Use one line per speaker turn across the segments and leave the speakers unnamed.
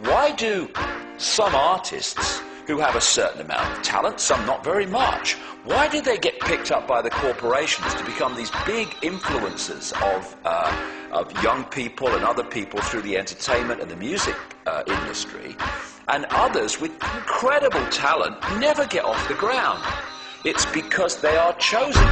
Why do some artists who have a certain amount of talent, some not very much, why do they get picked up by the corporations to become these big influencers of young people and other people through the entertainment and the music industry, and others with incredible talent never get off the ground? It's because they are chosen.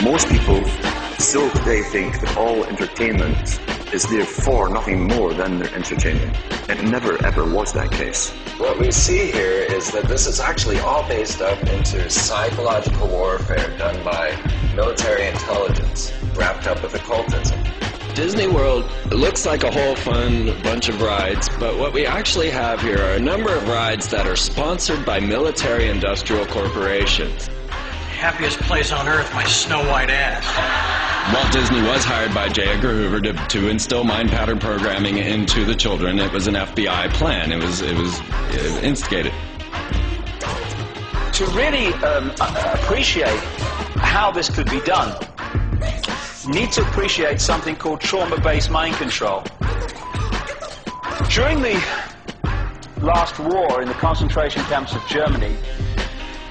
Most people still today think that all entertainment is therefore nothing more than their entertainment. It never ever was that case.
What we see here is that this is actually all based up into psychological warfare done by military intelligence wrapped up with occultism.
Disney World looks like a whole fun bunch of rides, but what we actually have here are a number of rides that are sponsored by military-industrial corporations.
Happiest place on earth, my snow white ass.
Walt Disney was hired by J. Edgar Hoover to instill mind pattern programming into the children. It was an FBI plan. It was instigated.
To really appreciate how this could be done, you need to appreciate something called trauma-based mind control. During the last war in the concentration camps of Germany,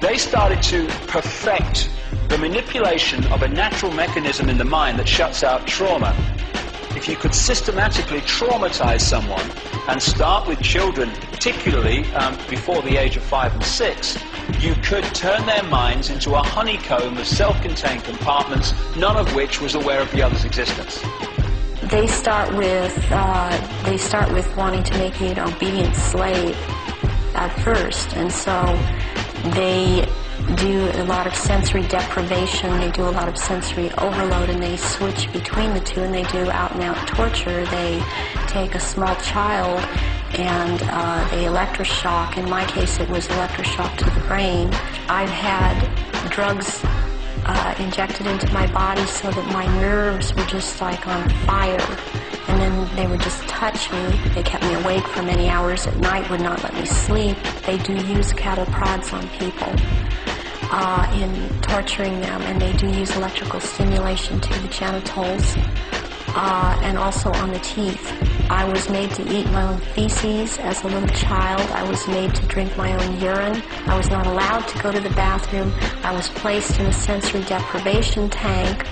they started to perfect the manipulation of a natural mechanism in the mind that shuts out trauma. If you could systematically traumatize someone and start with children, particularly before the age of 5 and 6, you could turn their minds into a honeycomb of self-contained compartments, none of which was aware of the other's existence.
They start with wanting to make you an obedient slave at first, and so they do a lot of sensory deprivation, they do a lot of sensory overload, and they switch between the two, and they do out-and-out torture. They take a small child and they electroshock. In my case, it was electroshock to the brain. I've had drugs injected into my body so that my nerves were just like on fire, and then they would just touch me. They kept me awake for many hours at night, would not let me sleep. They do use cattle prods on people in torturing them, and they do use electrical stimulation to the genitals and also on the teeth. I was made to eat my own feces as a little child. I was made to drink my own urine. I was not allowed to go to the bathroom. I was placed in a sensory deprivation tank.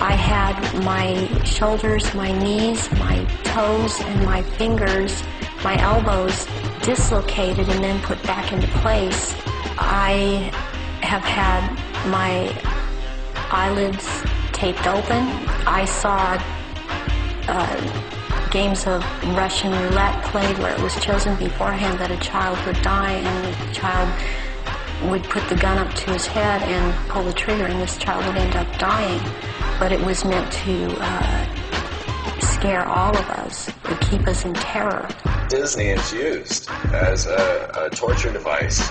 I had my shoulders, my knees, my toes, and my fingers, my elbows dislocated and then put back into place. I have had my eyelids taped open. I saw games of Russian roulette played where it was chosen beforehand that a child would die, and the child would put the gun up to his head and pull the trigger, and this child would end up dying. But it was meant to scare all of us, to keep us in terror.
Disney is used as a torture device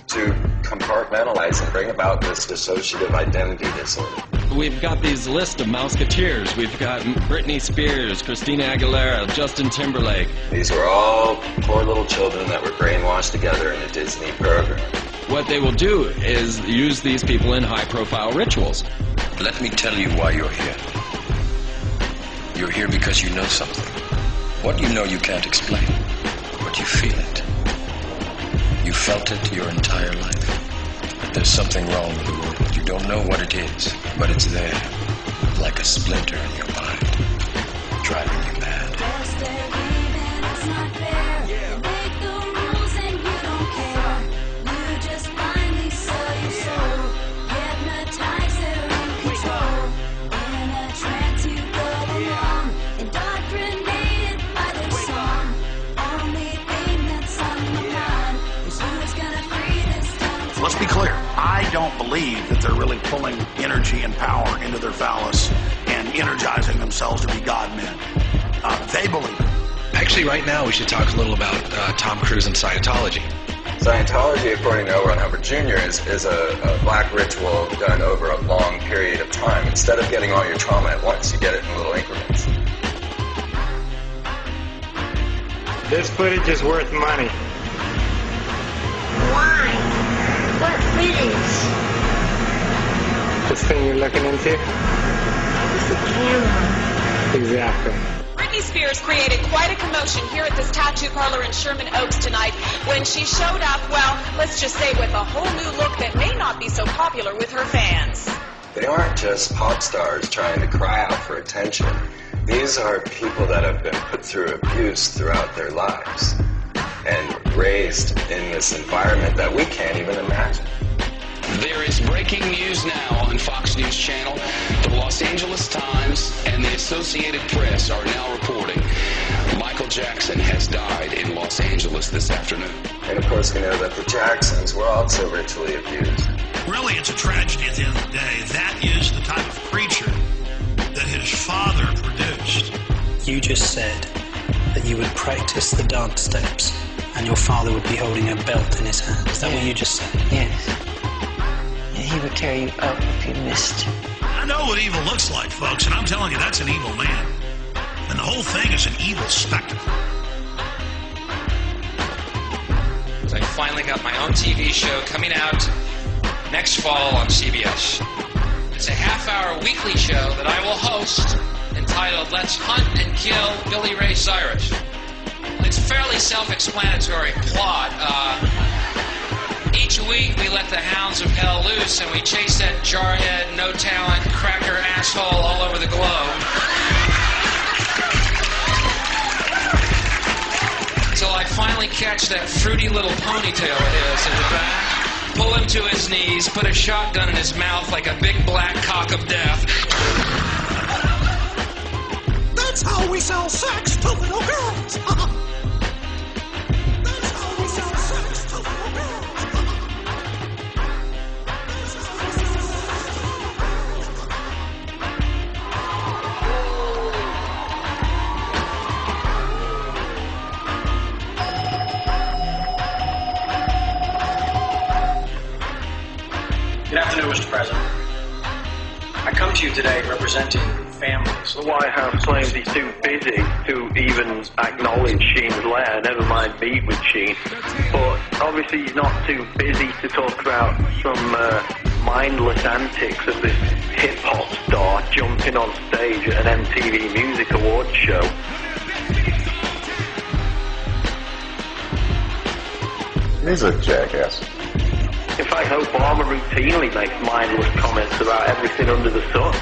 to compartmentalize and bring about this dissociative identity disorder.
We've got these lists of Mouseketeers. We've got Britney Spears, Christina Aguilera, Justin Timberlake.
These were all poor little children that were brainwashed together in a Disney program.
What they will do is use these people in high-profile rituals.
Let me tell you why you're here. You're here because you know something. What you know you can't explain, but you feel it. You felt it your entire life. But there's something wrong with the world. You don't know what it is, but it's there, like a splinter in your mind, driving you mad.
Let's be clear. I don't believe that they're really pulling energy and power into their phallus and energizing themselves to be God-men. They believe it.
Actually, right now we should talk a little about Tom Cruise and Scientology.
Scientology, according to L. Ron Hubbard Jr., is a black ritual done over a long Instead of getting all your trauma at once, you get it in little increments.
This footage is worth money.
Why? What footage?
This thing you're looking into?
It's a camera.
Exactly.
Britney Spears created quite a commotion here at this tattoo parlor in Sherman Oaks tonight when she showed up, well, let's just say with a whole new look that may not be so popular with her fans.
They aren't just pop stars trying to cry out for attention. These are people that have been put through abuse throughout their lives and raised in this environment that we can't even imagine.
There is breaking news now on Fox News Channel. The Los Angeles Times and the Associated Press are now reporting Michael Jackson has died in Los Angeles this afternoon.
And of course we know that the Jacksons were also ritually abused.
Really, it's a tragedy at the end of the day. That is the type of creature that his father produced.
You just said that you would practice the dance steps and your father would be holding a belt in his hand. Is that what you just said?
Yes. And he would tear you up if you missed.
I know what evil looks like, folks, and I'm telling you, that's an evil man. And the whole thing is an evil spectacle.
So I finally got my own TV show coming out next fall on CBS. It's a half-hour weekly show that I will host entitled Let's Hunt and Kill Billy Ray Cyrus. It's a fairly self-explanatory plot. Each week we let the hounds of hell loose and we chase that jarhead, no-talent, cracker asshole all over the globe. Till I finally catch that fruity little ponytail of his in the back. Pull him to his knees, put a shotgun in his mouth like a big black cock of death.
That's how we sell sex to little girls. That's how we sell sex to little girls.
Good afternoon, Mr. President. I come to you today representing families.
The White House claims he's too busy to even acknowledge Sheen's letter, never mind meet with Sheen. But obviously he's not too busy to talk about some mindless antics of this hip-hop star jumping on stage at an MTV Music Awards show.
He's a jackass.
In fact, Obama routinely makes mindless comments about everything under the sun.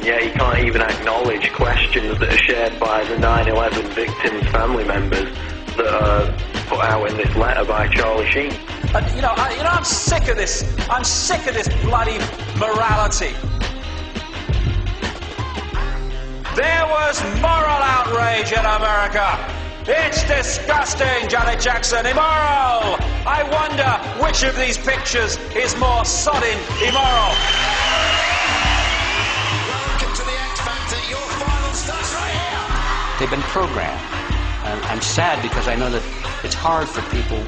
Yet he can't even acknowledge questions that are shared by the 9/11 victims' family members that are put out in this letter by Charlie Sheen.
I'm sick of this. I'm sick of this bloody morality. There was moral outrage in America. It's disgusting, Janet Jackson. Immoral. I wonder which of these pictures is more sodding immoral.
Welcome to the X Factor. Your final starts right here.
They've been programmed. I'm sad because I know that it's hard for people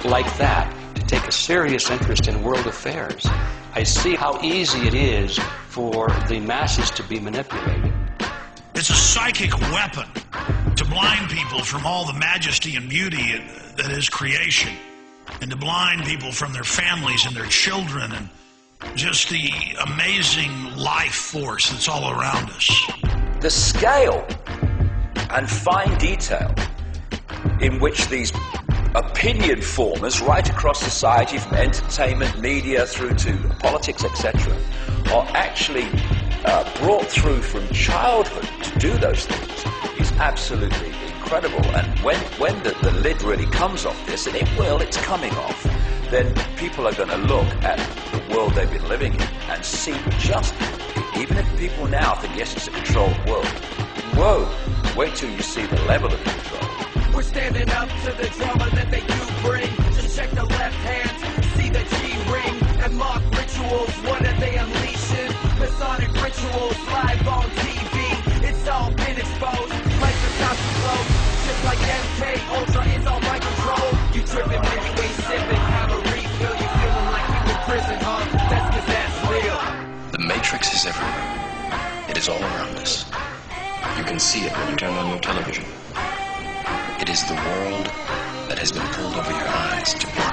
like that to take a serious interest in world affairs. I see how easy it is for the masses to be manipulated.
It's a psychic weapon to blind people from all the majesty and beauty that is creation, and to blind people from their families and their children and just the amazing life force that's all around us.
The scale and fine detail in which these opinion formers right across society, from entertainment, media, through to politics, etc., are actually brought through from childhood to do those things is absolutely incredible. And when the lid really comes off this, and it's coming off, then people are going to look at the world they've been living in and see just, even if people now think, yes, it's a controlled world, whoa, wait till you see the level of control.
We're standing up to the drama that they do bring. Just check the left hand, see the G-ring, and mock rituals. What are they unleashing? Masonic rituals live on TV. It's all been exposed, like the top flow. Just like MK Ultra is all my control. You tripping midway sipping, have a refill. You feeling like you in prison, huh? That's 'cause that's real.
The Matrix is everywhere. is all around us. You can see it when you turn on your television. It is the world that has been pulled over your eyes to blind